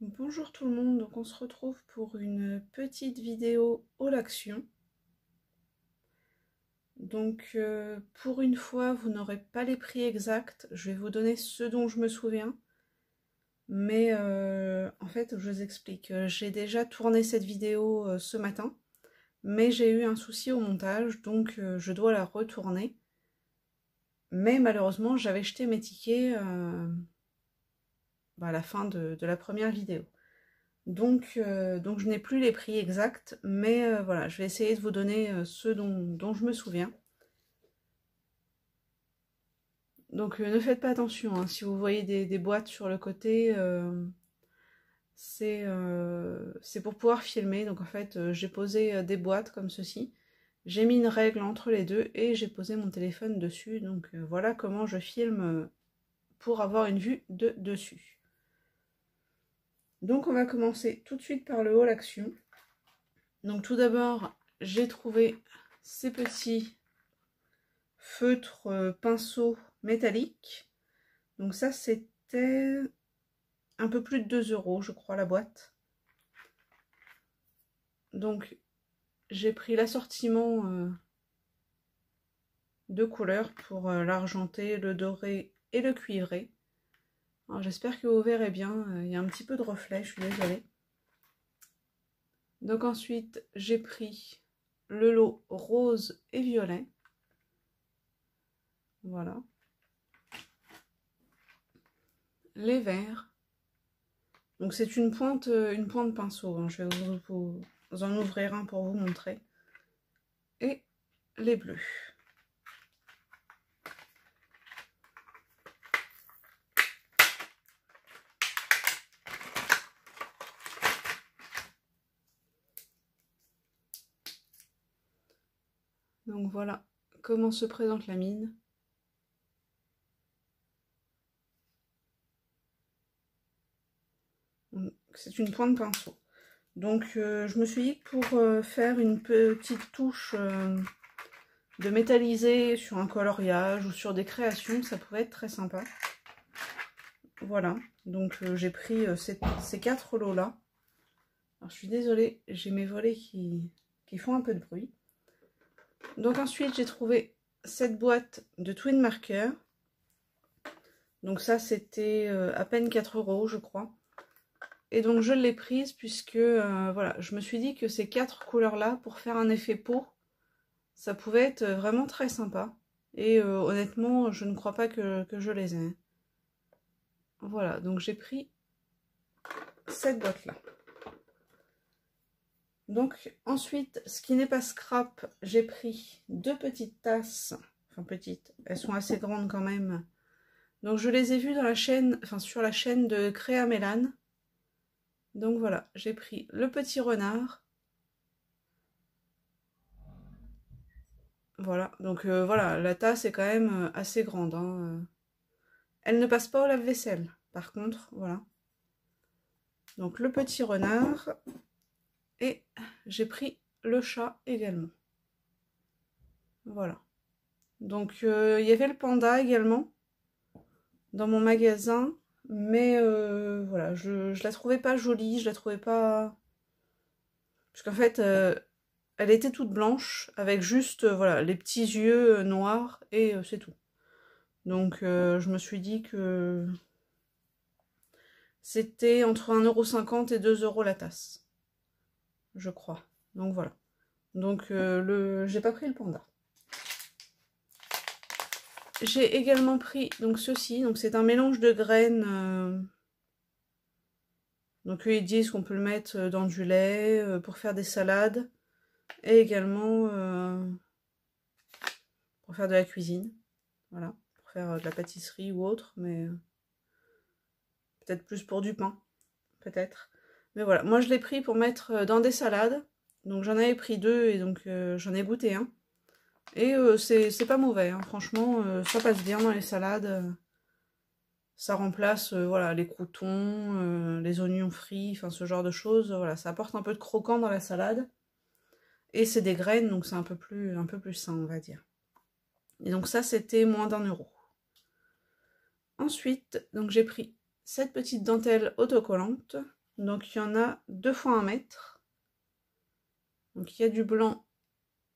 Bonjour tout le monde, donc on se retrouve pour une petite vidéo haul action. Donc pour une fois vous n'aurez pas les prix exacts, je vais vous donner ce dont je me souviens. Mais en fait je vous explique, j'ai déjà tourné cette vidéo ce matin, mais j'ai eu un souci au montage, donc je dois la retourner. Mais malheureusement j'avais jeté mes tickets à la fin de la première vidéo. Donc je n'ai plus les prix exacts, mais voilà, je vais essayer de vous donner ceux dont je me souviens. Donc ne faites pas attention, hein, si vous voyez des boîtes sur le côté, c'est pour pouvoir filmer. Donc en fait, j'ai posé des boîtes comme ceci. J'ai mis une règle entre les deux et j'ai posé mon téléphone dessus. Donc voilà comment je filme pour avoir une vue de dessus. Donc on va commencer tout de suite par le haul action. Donc tout d'abord, j'ai trouvé ces petits feutres pinceaux métalliques. Donc ça, c'était un peu plus de 2 € je crois la boîte. Donc j'ai pris l'assortiment de couleurs pour l'argenté, le doré et le cuivré. Alors j'espère que vous verrez bien, il y a un petit peu de reflet, je suis désolée. Donc ensuite j'ai pris le lot rose et violet. Voilà. Les verts. Donc c'est une pointe pinceau, hein. Je vais vous en ouvrir un pour vous montrer. Et les bleus. Donc voilà comment se présente la mine. C'est une pointe pinceau. Donc je me suis dit que pour faire une petite touche de métallisé sur un coloriage ou sur des créations, ça pouvait être très sympa. Voilà, donc j'ai pris ces 4 lots là. Alors je suis désolée, j'ai mes volets qui font un peu de bruit. Donc ensuite j'ai trouvé cette boîte de Twin Marker. Donc ça c'était à peine 4 € je crois. Et donc je l'ai prise puisque voilà, je me suis dit que ces 4 couleurs là, pour faire un effet peau, ça pouvait être vraiment très sympa. Et honnêtement, je ne crois pas que je les ai. Voilà, donc j'ai pris cette boîte là. Donc ensuite, ce qui n'est pas scrap, j'ai pris 2 petites tasses. Enfin petites, elles sont assez grandes quand même. Donc je les ai vues dans la chaîne, enfin sur la chaîne de Créa Mélane. Donc voilà, j'ai pris le petit renard. Voilà, donc voilà, la tasse est quand même assez grande, hein. Elle ne passe pas au lave-vaisselle, par contre, voilà. Donc le petit renard. Et j'ai pris le chat également. Voilà. Donc il y avait le panda également dans mon magasin. Mais voilà, je la trouvais pas jolie, je la trouvais pas... Parce qu'en fait, elle était toute blanche, avec juste voilà, les petits yeux noirs, et c'est tout. Donc je me suis dit que c'était entre 1,50 € et 2 € la tasse. Je crois. Donc voilà. Donc j'ai pas pris le panda. J'ai également pris donc ceci, donc c'est un mélange de graines. Donc eux ils disent qu'on peut le mettre dans du lait pour faire des salades et également pour faire de la cuisine. Voilà, pour faire de la pâtisserie ou autre, mais peut-être plus pour du pain, peut-être. Mais voilà, moi je l'ai pris pour mettre dans des salades. Donc j'en avais pris 2 et donc j'en ai goûté un. Et c'est pas mauvais, hein. Franchement, ça passe bien dans les salades. Ça remplace voilà, les croûtons, les oignons frits, enfin ce genre de choses. Voilà, ça apporte un peu de croquant dans la salade. Et c'est des graines, donc c'est un peu plus sain, on va dire. Et donc ça, c'était moins d'1 €. Ensuite, donc j'ai pris cette petite dentelle autocollante. Donc il y en a 2 fois 1 mètre. Donc il y a du blanc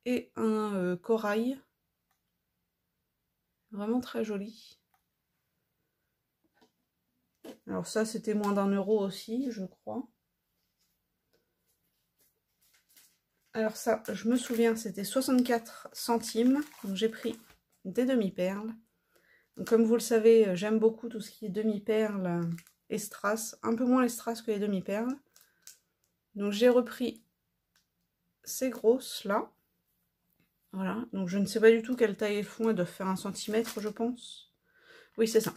et un corail. Vraiment très joli. Alors ça c'était moins d'1 € aussi, je crois. Alors ça, je me souviens, c'était 64 centimes. Donc j'ai pris des demi-perles. Donc comme vous le savez, j'aime beaucoup tout ce qui est demi-perles et strass. Un peu moins les strass que les demi-perles. Donc j'ai repris ces grosses là. Voilà, donc je ne sais pas du tout quelle taille elles font. Elles doivent faire 1 centimètre, je pense. Oui, c'est ça.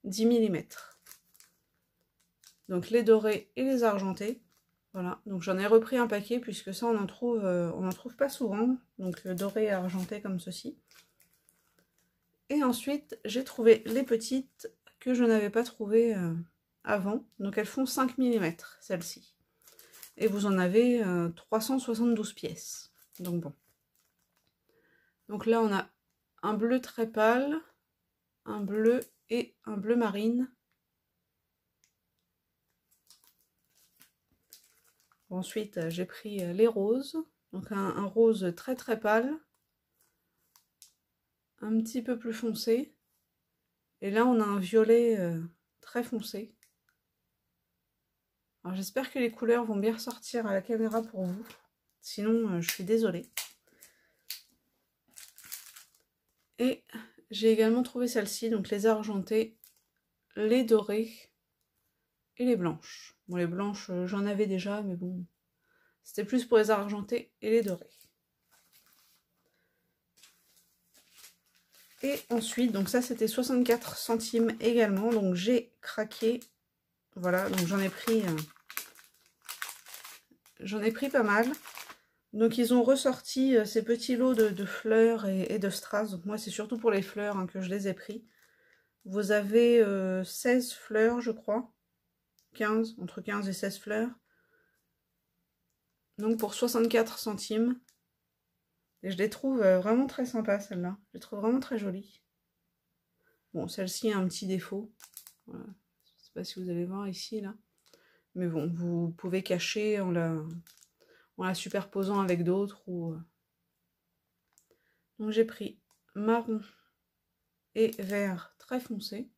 10 mm. Donc les dorés et les argentés. Voilà, donc j'en ai repris un paquet puisque ça on en trouve pas souvent. Donc doré et argenté comme ceci. Et ensuite j'ai trouvé les petites que je n'avais pas trouvées avant. Donc elles font 5 mm celles-ci. Et vous en avez 372 pièces. Donc bon. Donc là on a un bleu très pâle, un bleu et un bleu marine. Ensuite, j'ai pris les roses, donc un rose très très pâle, un petit peu plus foncé, et là on a un violet très foncé. Alors j'espère que les couleurs vont bien ressortir à la caméra pour vous, sinon je suis désolée. Et j'ai également trouvé celle-ci, donc les argentées, les dorées et les blanches. Bon, les blanches j'en avais déjà, mais bon, c'était plus pour les argentées et les dorées. Et ensuite, donc ça c'était 64 centimes également, donc j'ai craqué, voilà, donc j'en ai pris pas mal. Donc ils ont ressorti ces petits lots de fleurs et de strass, donc moi c'est surtout pour les fleurs hein, que je les ai pris. Vous avez 16 fleurs je crois, 15, entre 15 et 16 fleurs. Donc pour 64 centimes. Et je les trouve vraiment très sympas celles-là, je les trouve vraiment très jolies. Bon, celle-ci a un petit défaut. Voilà. Je ne sais pas si vous allez voir ici, là. Mais bon, vous pouvez cacher en la superposant avec d'autres. Donc j'ai pris marron et vert très foncé.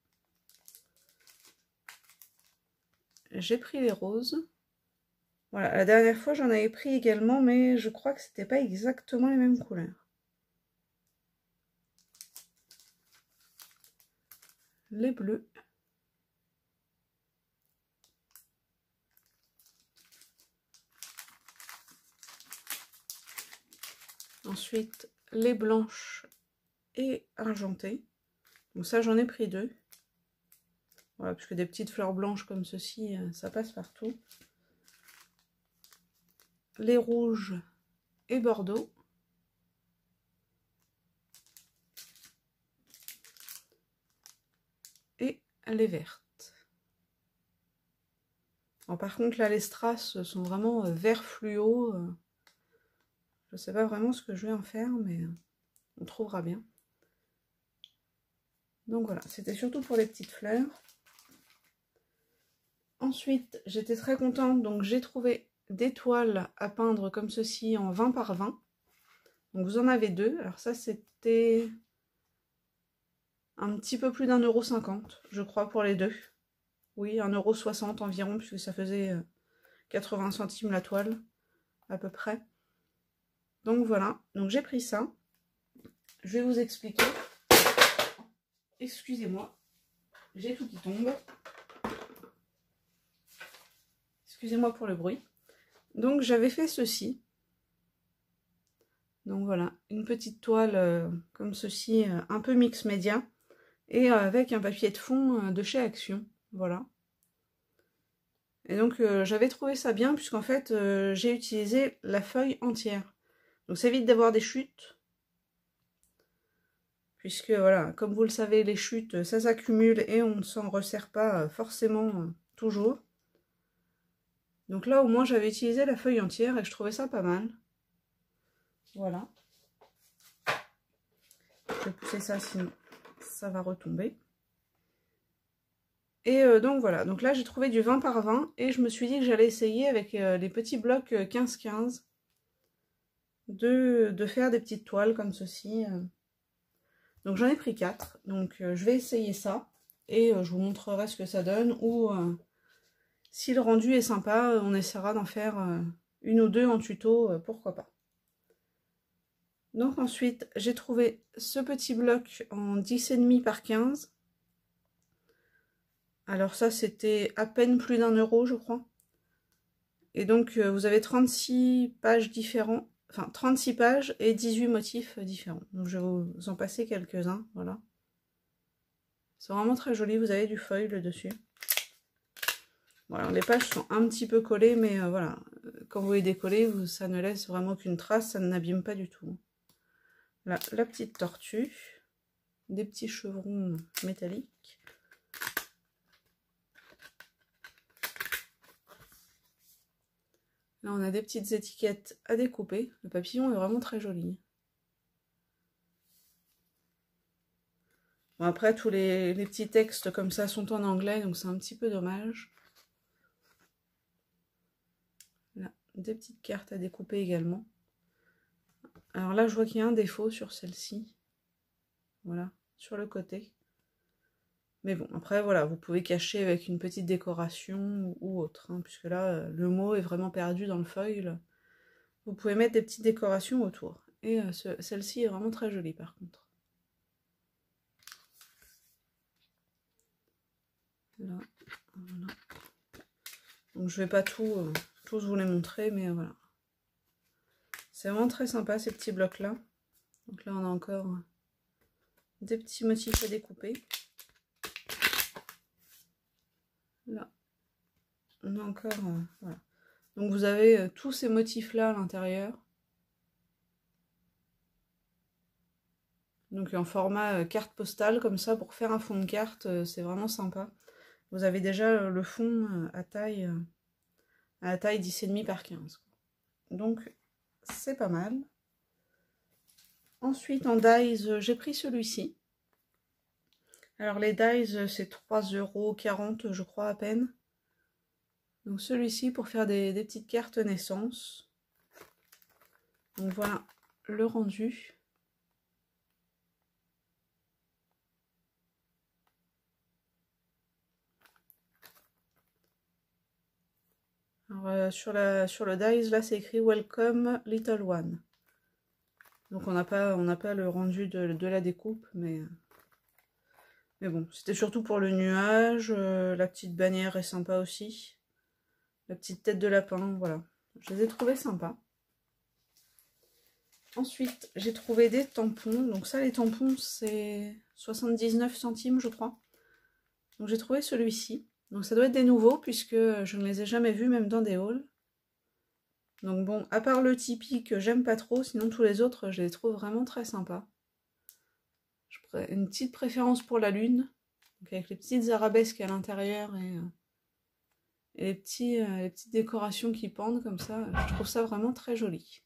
J'ai pris les roses. Voilà, la dernière fois j'en avais pris également, mais je crois que c'était pas exactement les mêmes couleurs. Les bleus. Ensuite, les blanches et argentées. Donc ça, j'en ai pris 2. Voilà, parce que des petites fleurs blanches comme ceci, ça passe partout. Les rouges et bordeaux. Et les vertes. Alors, par contre, là, les strass sont vraiment vert fluo. Je ne sais pas vraiment ce que je vais en faire, mais on trouvera bien. Donc voilà, c'était surtout pour les petites fleurs. Ensuite, j'étais très contente, donc j'ai trouvé des toiles à peindre comme ceci en 20 par 20. Donc vous en avez 2. Alors ça, c'était un petit peu plus d'1,50 €, je crois, pour les 2. Oui, 1,60 € environ, puisque ça faisait 80 centimes la toile, à peu près. Donc voilà, donc j'ai pris ça. Je vais vous expliquer. Excusez-moi, j'ai tout qui tombe. Excusez-moi pour le bruit. Donc j'avais fait ceci. Donc voilà, une petite toile comme ceci, un peu mix média. Et avec un papier de fond de chez Action. Voilà. Et donc j'avais trouvé ça bien puisqu'en fait j'ai utilisé la feuille entière. Donc ça évite d'avoir des chutes. Puisque voilà, comme vous le savez, les chutes ça s'accumule et on ne s'en resserre pas forcément toujours. Donc là au moins j'avais utilisé la feuille entière et je trouvais ça pas mal. Voilà. Je vais pousser ça sinon ça va retomber. Et donc voilà, donc là j'ai trouvé du 20 par 20 et je me suis dit que j'allais essayer avec les petits blocs 15-15 de faire des petites toiles comme ceci. Donc j'en ai pris 4, donc je vais essayer ça et je vous montrerai ce que ça donne, ou si le rendu est sympa, on essaiera d'en faire une ou deux en tuto, pourquoi pas. Donc ensuite j'ai trouvé ce petit bloc en 10,5 par 15. Alors ça c'était à peine plus d'1 € je crois. Et donc vous avez 36 pages différents, enfin 36 pages et 18 motifs différents. Donc je vais vous en passer quelques-uns, voilà. C'est vraiment très joli, vous avez du foil dessus. Voilà, les pages sont un petit peu collées, mais voilà, quand vous les décollez, ça ne laisse vraiment aucune trace, ça n'abîme pas du tout. Là, la petite tortue, des petits chevrons métalliques. Là, on a des petites étiquettes à découper. Le papillon est vraiment très joli. Bon, après, tous les petits textes comme ça sont en anglais, donc c'est un petit peu dommage. Là, des petites cartes à découper également. Alors là, je vois qu'il y a un défaut sur celle-ci. Voilà, sur le côté. Mais bon, après, voilà, vous pouvez cacher avec une petite décoration ou autre, hein, puisque là, le mot est vraiment perdu dans le foil. Vous pouvez mettre des petites décorations autour. Et celle-ci est vraiment très jolie, par contre. Là, voilà. Donc, je vais pas tous vous les montrer, mais voilà. C'est vraiment très sympa, ces petits blocs-là. Donc là, on a encore des petits motifs à découper. Là, on a encore... voilà. Donc vous avez tous ces motifs-là à l'intérieur. Donc en format carte postale, comme ça, pour faire un fond de carte, c'est vraiment sympa. Vous avez déjà le fond à taille 10,5 par 15. Donc c'est pas mal. Ensuite en dies, j'ai pris celui-ci. Alors les dies, c'est 3,40 € je crois à peine. Donc celui-ci pour faire des petites cartes naissance. Donc voilà le rendu. Alors, sur le dies, là c'est écrit Welcome Little One. Donc on n'a pas le rendu de la découpe, mais bon, c'était surtout pour le nuage. La petite bannière est sympa aussi. La petite tête de lapin, voilà. Je les ai trouvés sympas. Ensuite, j'ai trouvé des tampons. Donc ça, les tampons, c'est 79 centimes, je crois. Donc j'ai trouvé celui-ci. Donc ça doit être des nouveaux, puisque je ne les ai jamais vus, même dans des hauls. Donc bon, à part le Tipeee que j'aime pas trop, sinon tous les autres, je les trouve vraiment très sympas. Une petite préférence pour la lune, donc avec les petites arabesques à l'intérieur et les petites décorations qui pendent comme ça. Je trouve ça vraiment très joli.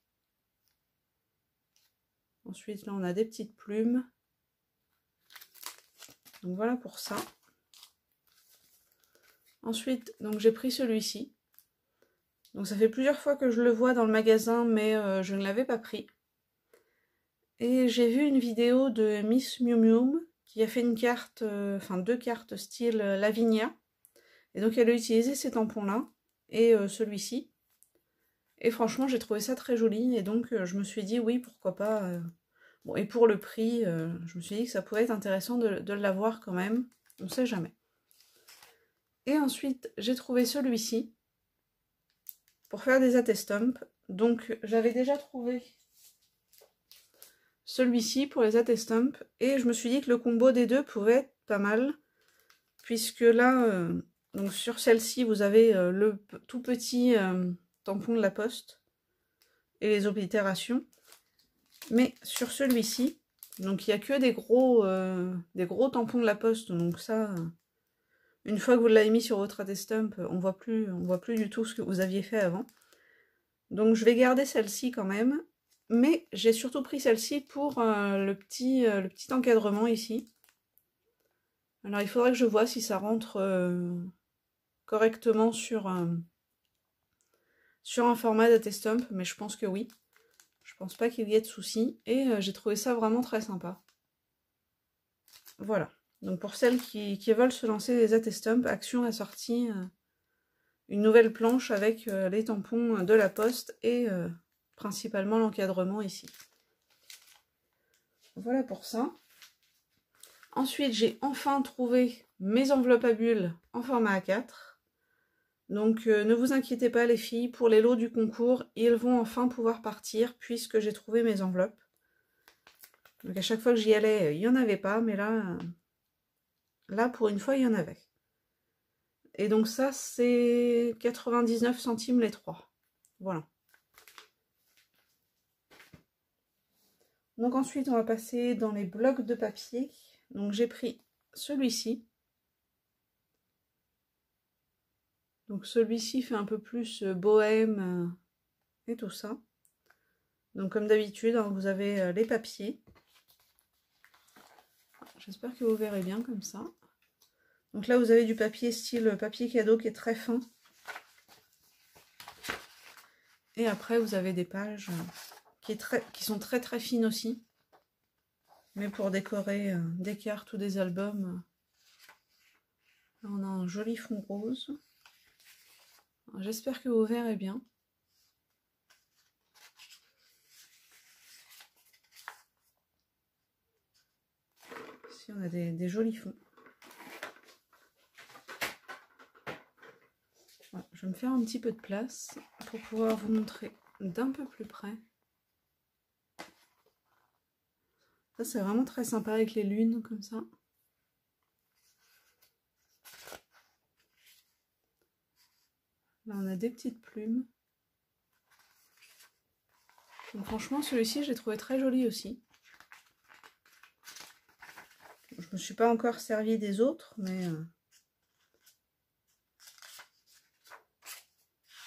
Ensuite, là, on a des petites plumes. Donc voilà pour ça. Ensuite, donc j'ai pris celui-ci. Donc ça fait plusieurs fois que je le vois dans le magasin, mais je ne l'avais pas pris. Et j'ai vu une vidéo de Miss Miu Miu qui a fait une carte, enfin 2 cartes style Lavinia. Et donc elle a utilisé ces tampons-là et celui-ci. Et franchement, j'ai trouvé ça très joli. Et donc je me suis dit oui, pourquoi pas. Bon, et pour le prix, je me suis dit que ça pouvait être intéressant de l'avoir quand même. On ne sait jamais. Et ensuite, j'ai trouvé celui-ci pour faire des attestumps. Donc j'avais déjà trouvé celui-ci pour les attestumps. Et je me suis dit que le combo des deux pouvait être pas mal. Puisque là, donc sur celle-ci, vous avez le tout petit tampon de la Poste et les oblitérations. Mais sur celui-ci, donc il n'y a que des gros tampons de la Poste. Donc ça, une fois que vous l'avez mis sur votre attestump, on voit plus du tout ce que vous aviez fait avant. Donc je vais garder celle-ci quand même. Mais j'ai surtout pris celle-ci pour le petit encadrement ici. Alors il faudrait que je vois si ça rentre correctement sur un format Datestump, mais je pense que oui. Je pense pas qu'il y ait de soucis. Et j'ai trouvé ça vraiment très sympa. Voilà. Donc pour celles qui veulent se lancer les Datestump, Action a sorti une nouvelle planche avec les tampons de la Poste et principalement l'encadrement ici. Voilà pour ça. Ensuite, j'ai enfin trouvé mes enveloppes à bulles en format A4. Donc ne vous inquiétez pas les filles, pour les lots du concours, ils vont enfin pouvoir partir puisque j'ai trouvé mes enveloppes. Donc à chaque fois que j'y allais, il n'y en avait pas, mais là pour une fois, il y en avait. Et donc ça, c'est 99 centimes les 3. Voilà. Donc ensuite, on va passer dans les blocs de papier. Donc j'ai pris celui-ci. Donc celui-ci fait un peu plus bohème et tout ça. Donc comme d'habitude, hein, vous avez les papiers. J'espère que vous verrez bien comme ça. Donc là, vous avez du papier style papier cadeau qui est très fin. Et après, vous avez des pages qui sont très très fines aussi. Mais pour décorer des cartes ou des albums, on a un joli fond rose. J'espère que vous verrez bien. Ici, on a des jolis fonds. Voilà, je vais me faire un petit peu de place pour pouvoir vous montrer d'un peu plus près. Ça, c'est vraiment très sympa avec les lunes comme ça. Là, on a des petites plumes. Donc, franchement, celui-ci, j'ai trouvé très joli aussi. Je me suis pas encore servi des autres, mais...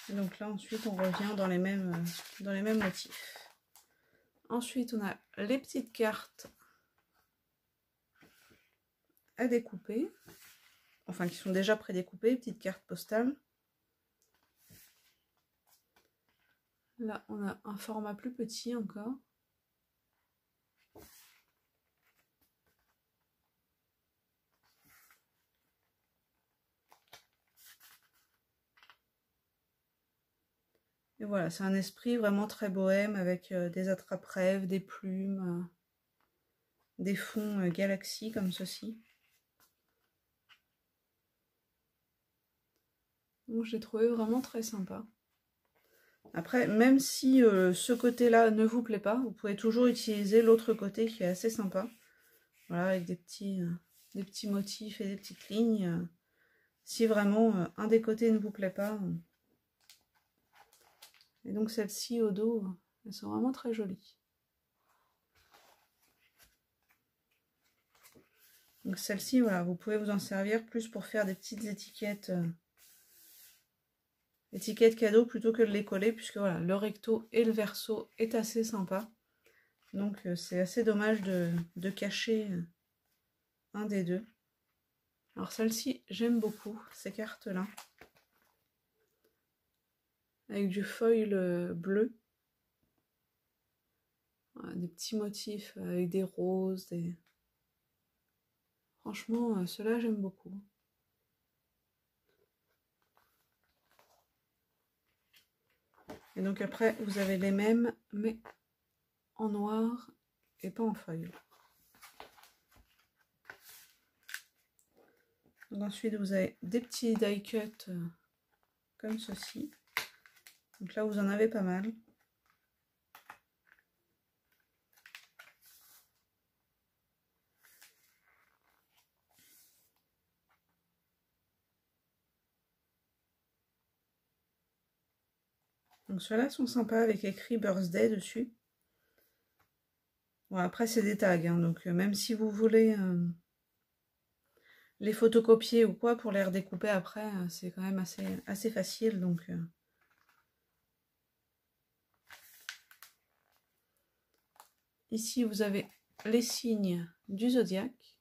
Et donc là, ensuite, on revient dans les mêmes motifs. Ensuite, on a les petites cartes à découper. Enfin, qui sont déjà prédécoupées, petites cartes postales. Là, on a un format plus petit encore. Et voilà, c'est un esprit vraiment très bohème avec des attrape-rêves, des plumes, des fonds galaxie comme ceci. Donc j'ai trouvé vraiment très sympa. Après, même si ce côté-là ne vous plaît pas, vous pouvez toujours utiliser l'autre côté qui est assez sympa. Voilà, avec des petits motifs et des petites lignes. Si vraiment un des côtés ne vous plaît pas. Et donc celles-ci au dos, elles sont vraiment très jolies. Donc celle-ci, voilà, vous pouvez vous en servir plus pour faire des petites étiquettes, étiquettes cadeaux plutôt que de les coller, puisque voilà, le recto et le verso est assez sympa. Donc c'est assez dommage de cacher un des deux. Alors celle-ci, j'aime beaucoup, ces cartes-là. Avec du foil bleu. Voilà, des petits motifs avec des roses, des... Franchement, ceux-là, j'aime beaucoup. Et donc après, vous avez les mêmes, mais en noir et pas en feuille. Donc ensuite, vous avez des petits die cut comme ceci. Donc là, vous en avez pas mal. Donc ceux-là sont sympas avec écrit Birthday dessus. Bon, après, c'est des tags, hein, donc même si vous voulez les photocopier ou quoi pour les redécouper après, c'est quand même assez facile. Donc ici, vous avez les signes du zodiaque.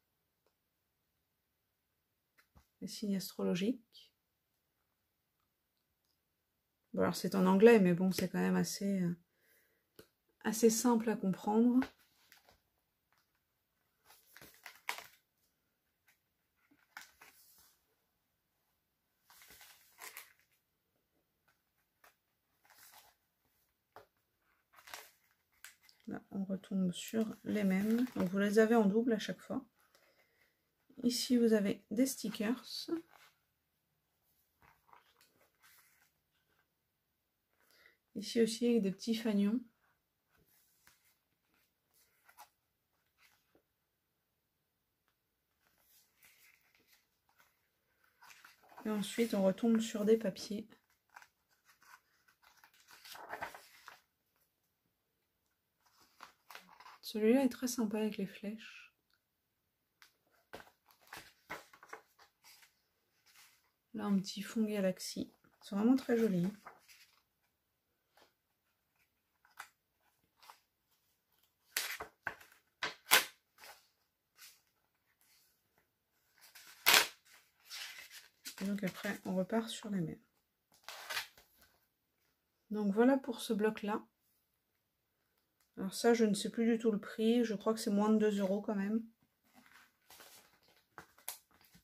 les signes astrologiques. Bon, alors c'est en anglais, mais bon, c'est quand même assez simple à comprendre. Là, on retombe sur les mêmes. Donc vous les avez en double à chaque fois. Ici, vous avez des stickers. Ici aussi, avec des petits fanions. Et ensuite, on retombe sur des papiers. Celui-là est très sympa avec les flèches. Là, un petit fond galaxie. C'est vraiment très joli. Et donc après, on repart sur les mêmes. Donc voilà pour ce bloc-là. Alors ça, je ne sais plus du tout le prix. Je crois que c'est moins de 2 € quand même.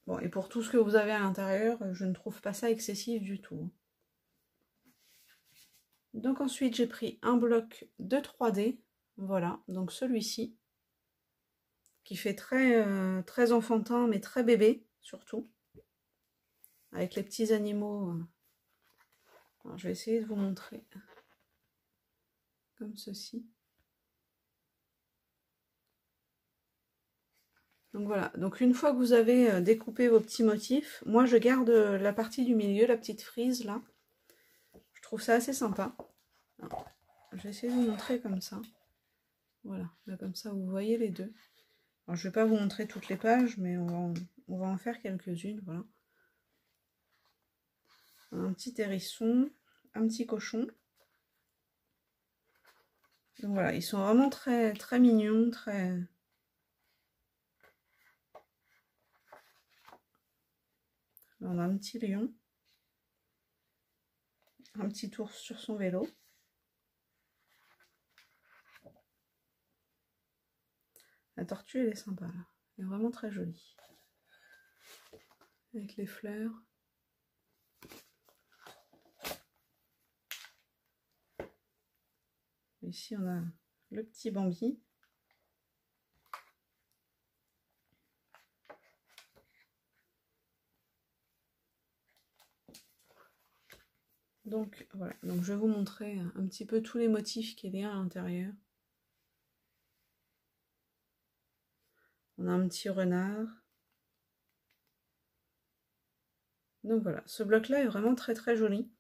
Bon, et pour tout ce que vous avez à l'intérieur, je ne trouve pas ça excessif du tout. Donc ensuite, j'ai pris un bloc de 3D. Voilà, donc celui-ci. Qui fait très enfantin, mais très bébé, surtout. Avec les petits animaux. Alors, je vais essayer de vous montrer. Comme ceci. Donc voilà, donc une fois que vous avez découpé vos petits motifs, moi je garde la partie du milieu, la petite frise là. Je trouve ça assez sympa. Alors, je vais essayer de vous montrer comme ça. Voilà, là comme ça vous voyez les deux. Alors je ne vais pas vous montrer toutes les pages, mais on va en faire quelques-unes, voilà. Un petit hérisson, un petit cochon. Donc voilà, ils sont vraiment très mignons, très... Là, on a un petit lion. Un petit ours sur son vélo. La tortue, elle est sympa, là. Elle est vraiment très jolie. Avec les fleurs. Ici, on a le petit Bambi. Donc, voilà. Donc, je vais vous montrer un petit peu tous les motifs qu'il y a à l'intérieur. On a un petit renard. Donc, voilà. Ce bloc-là est vraiment très joli.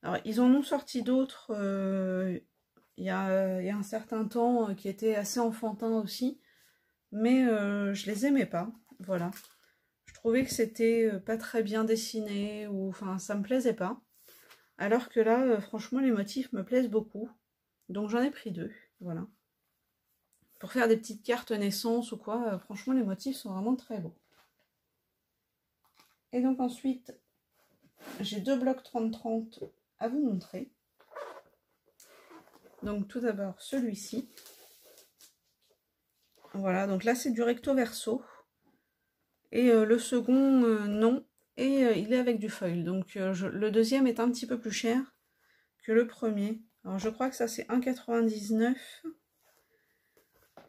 Alors, ils en ont sorti d'autres il y a un certain temps qui étaient assez enfantins aussi. Mais je les aimais pas. Voilà. Je trouvais que c'était pas très bien dessiné. Ou enfin, ça me plaisait pas. Alors que là, franchement, les motifs me plaisent beaucoup. Donc, j'en ai pris 2. Voilà. Pour faire des petites cartes naissance ou quoi, franchement, les motifs sont vraiment très beaux. Et donc ensuite, j'ai 2 blocs 30-30 à vous montrer. Donc tout d'abord celui-ci. Voilà, donc là c'est du recto verso. Et le second, non. Et il est avec du foil. Donc le deuxième est un petit peu plus cher que le premier. Alors je crois que ça c'est 1,99 €.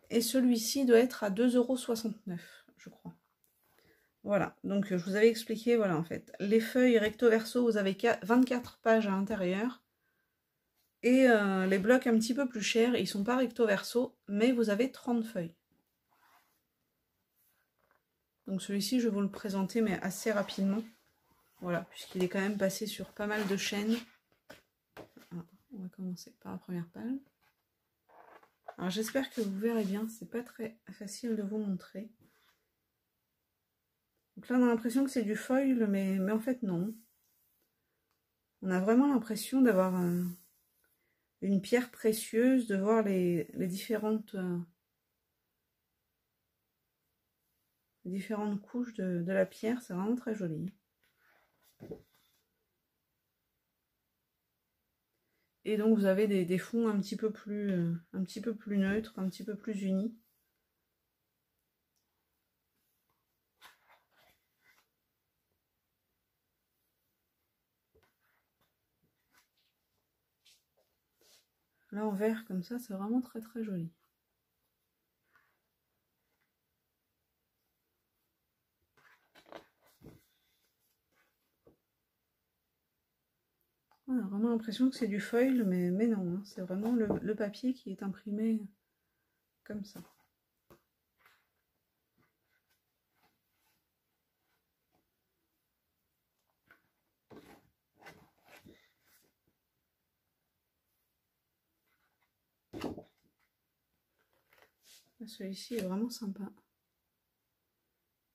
Et celui-ci doit être à 2,69 €, je crois. Voilà, donc je vous avais expliqué, voilà en fait. Les feuilles recto verso, vous avez 24 pages à l'intérieur. Et les blocs un petit peu plus chers, ils sont pas recto verso, mais vous avez 30 feuilles. Donc celui-ci, je vais vous le présenter, mais assez rapidement. Voilà, puisqu'il est quand même passé sur pas mal de chaînes. Alors, on va commencer par la première page. Alors j'espère que vous verrez bien, c'est pas très facile de vous montrer. Donc là on a l'impression que c'est du foil, mais en fait non. On a vraiment l'impression d'avoir une pierre précieuse, de voir les différentes les différentes couches de la pierre, c'est vraiment très joli. Et donc vous avez des fonds un petit peu plus neutres, un petit peu plus unis. Là en vert comme ça, c'est vraiment très très joli. On a vraiment l'impression que c'est du foil, mais non, hein, c'est vraiment le papier qui est imprimé comme ça. Celui-ci est vraiment sympa.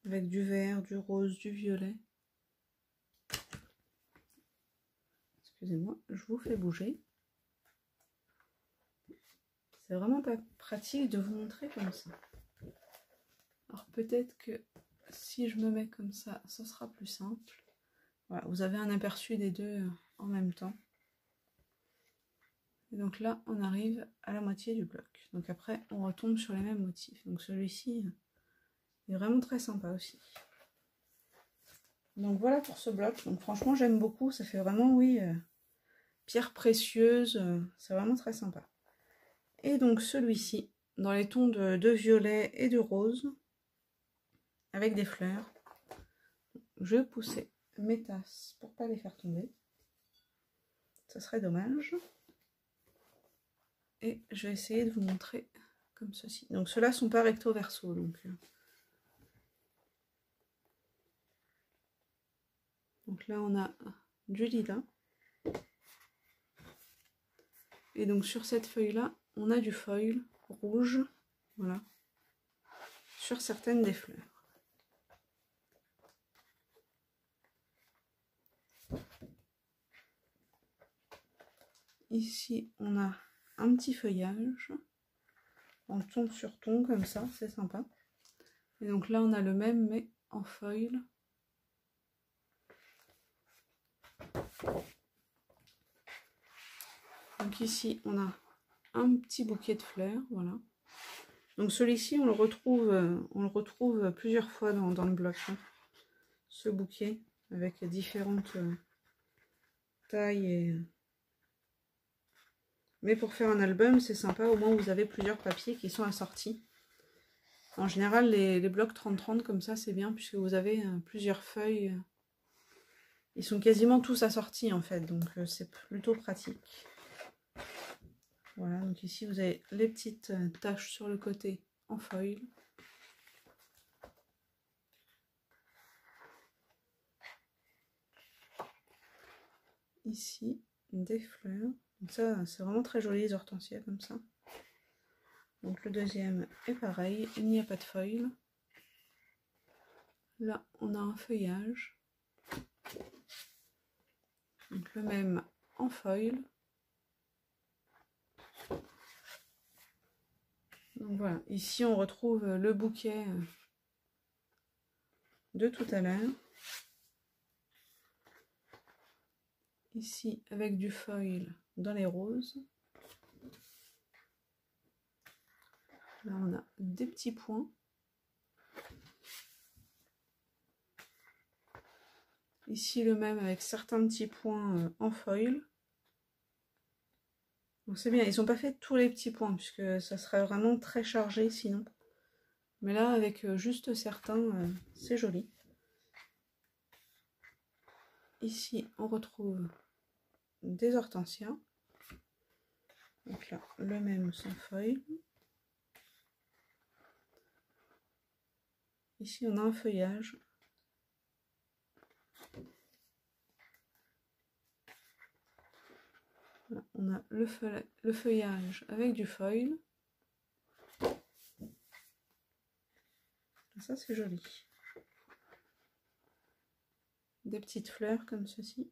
Avec du vert, du rose, du violet. Excusez-moi, je vous fais bouger. C'est vraiment pas pratique de vous montrer comme ça. Alors peut-être que si je me mets comme ça, ce sera plus simple. Voilà, vous avez un aperçu des deux en même temps. Et donc là, on arrive à la moitié du bloc. Donc après, on retombe sur les mêmes motifs. Donc celui-ci est vraiment très sympa aussi. Donc voilà pour ce bloc. Donc franchement, j'aime beaucoup. Ça fait vraiment, oui, pierre précieuse. C'est vraiment très sympa. Et donc celui-ci, dans les tons de violet et de rose, avec des fleurs. Je poussais mes tasses pour pas les faire tomber. Ça serait dommage. Et je vais essayer de vous montrer comme ceci. Donc ceux-là sont pas recto verso. Donc là on a du lilas. Et donc sur cette feuille-là, on a du foil rouge. Voilà. Sur certaines des fleurs. Ici on a un petit feuillage. En ton sur ton comme ça, c'est sympa. Et donc là on a le même mais en foil. Donc ici on a un petit bouquet de fleurs, voilà. Donc celui-ci on le retrouve plusieurs fois dans le bloc, hein. Ce bouquet avec différentes tailles. Mais pour faire un album, c'est sympa, au moins vous avez plusieurs papiers qui sont assortis. En général, les blocs 30-30 comme ça, c'est bien puisque vous avez plusieurs feuilles. Ils sont quasiment tous assortis en fait, donc c'est plutôt pratique. Voilà, donc ici vous avez les petites taches sur le côté en foil. Ici, des fleurs. Donc ça, c'est vraiment très joli les hortensias comme ça. Donc le deuxième est pareil, il n'y a pas de foil. Là, on a un feuillage. Donc le même en foil. Donc voilà, ici on retrouve le bouquet de tout à l'heure. Ici avec du foil dans les roses. Là on a des petits points. Ici le même avec certains petits points en foil. Donc c'est bien, ils n'ont pas fait tous les petits points puisque ça serait vraiment très chargé sinon. Mais là avec juste certains, c'est joli. Ici on retrouve des hortensias. Donc là le même sans feuilles. Ici on a un feuillage. Là, on a le feuillage avec du foil. Ça c'est joli. Des petites fleurs comme ceci.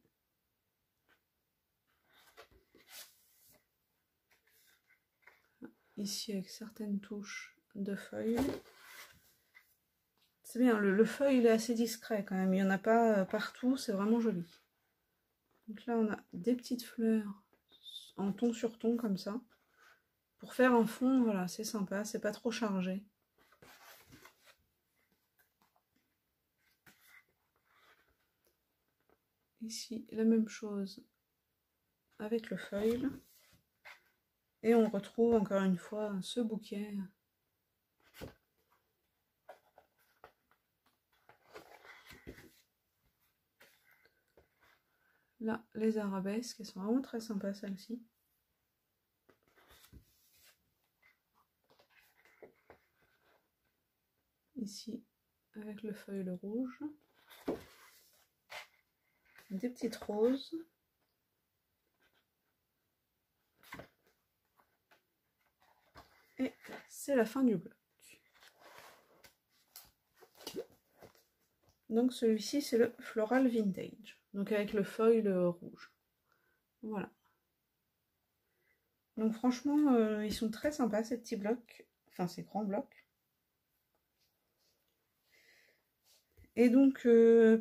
Ici avec certaines touches de feuilles. C'est bien, le feuille il est assez discret quand même, il n'y en a pas partout, c'est vraiment joli. Donc là on a des petites fleurs en ton sur ton comme ça. Pour faire un fond, voilà, c'est sympa, c'est pas trop chargé. Ici, la même chose avec le foil. Et on retrouve encore une fois ce bouquet. Là, les arabesques, elles sont vraiment très sympas celles-ci. Ici, avec le feuille rouge. Des petites roses. Et c'est la fin du bloc. Donc celui-ci, c'est le Floral Vintage. Donc avec le foil rouge. Voilà. Donc franchement, ils sont très sympas ces petits blocs. Enfin, ces grands blocs. Et donc,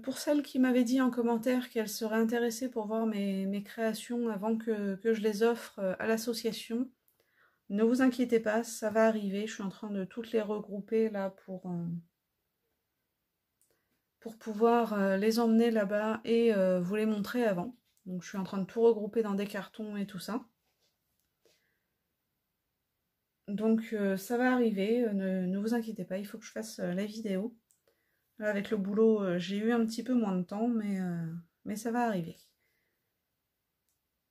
pour celles qui m'avaient dit en commentaire qu'elles seraient intéressées pour voir mes créations avant que je les offre à l'association, ne vous inquiétez pas, ça va arriver. Je suis en train de toutes les regrouper là pour pouvoir les emmener là-bas et vous les montrer avant. Donc je suis en train de tout regrouper dans des cartons et tout ça. Donc ça va arriver, ne vous inquiétez pas, il faut que je fasse la vidéo. Là, avec le boulot, j'ai eu un petit peu moins de temps, mais ça va arriver.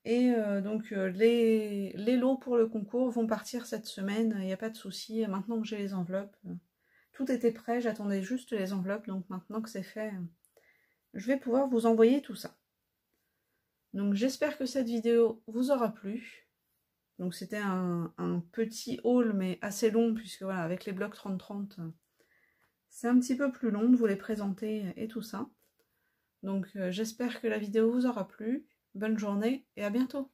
Et donc les lots pour le concours vont partir cette semaine, il n'y a pas de souci. Maintenant que j'ai les enveloppes, tout était prêt, j'attendais juste les enveloppes, donc maintenant que c'est fait, je vais pouvoir vous envoyer tout ça. Donc j'espère que cette vidéo vous aura plu. Donc c'était un petit haul mais assez long, puisque voilà, avec les blocs 30-30, c'est un petit peu plus long de vous les présenter et tout ça. Donc j'espère que la vidéo vous aura plu. Bonne journée et à bientôt.